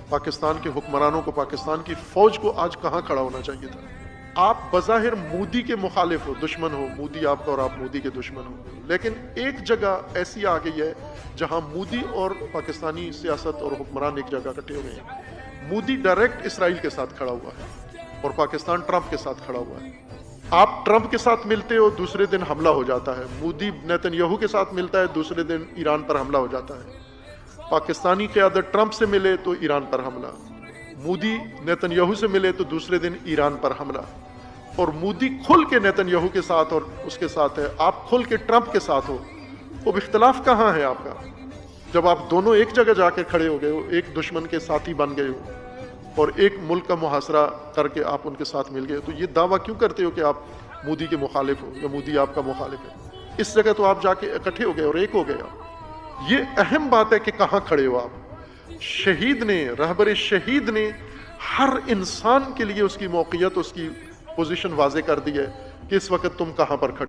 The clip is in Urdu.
پاکستان کے حکمرانوں کو، پاکستان کی فوج کو آج کہاں کھڑا ہونا چاہیے تھا؟ آپ بظاہر مودی کے مخالف ہو، دشمن ہو، مودی آپ کا اور آپ مودی کے دشمن ہو، لیکن ایک جگہ ایسی آ گئی ہے جہاں مودی اور پاکستانی سیاست اور حکمران ایک جگہ اکٹھے ہو گئے ہیں۔ مودی ڈائریکٹ اسرائیل کے ساتھ کھڑا ہوا ہے اور پاکستان ٹرمپ کے ساتھ کھڑا ہوا ہے۔ آپ ٹرمپ کے ساتھ ملتے ہو، دوسرے دن حملہ ہو جاتا ہے۔ مودی نیتن یاہو کے ساتھ ملتا ہے، دوسرے دن ایران پر حملہ ہو جاتا ہے۔ پاکستانی قیادت ٹرمپ سے ملے تو ایران پر حملہ، مودی نیتن یاہو سے ملے تو دوسرے دن ایران پر حملہ، اور مودی کھل کے نیتن یاہو کے ساتھ اور اس کے ساتھ ہے، آپ کھل کے ٹرمپ کے ساتھ ہو۔ اب اختلاف کہاں ہے آپ کا؟ جب آپ دونوں ایک جگہ جا کے کھڑے ہو گئے ہو، ایک دشمن کے ساتھی بن گئے ہو اور ایک ملک کا محاصرہ کر کے آپ ان کے ساتھ مل گئے، تو یہ دعویٰ کیوں کرتے ہو کہ آپ مودی کے مخالف ہو یا مودی آپ کا مخالف ہے؟ اس جگہ تو آپ جا کے اکٹھے ہو گئے اور ایک ہو گئے آپ۔ یہ اہم بات ہے کہ کہاں کھڑے ہو آپ۔ شہید نے، رہبر شہید نے ہر انسان کے لیے اس کی موقعیت، اس کی پوزیشن واضح کر دی ہے کہ اس وقت تم کہاں پر کھڑے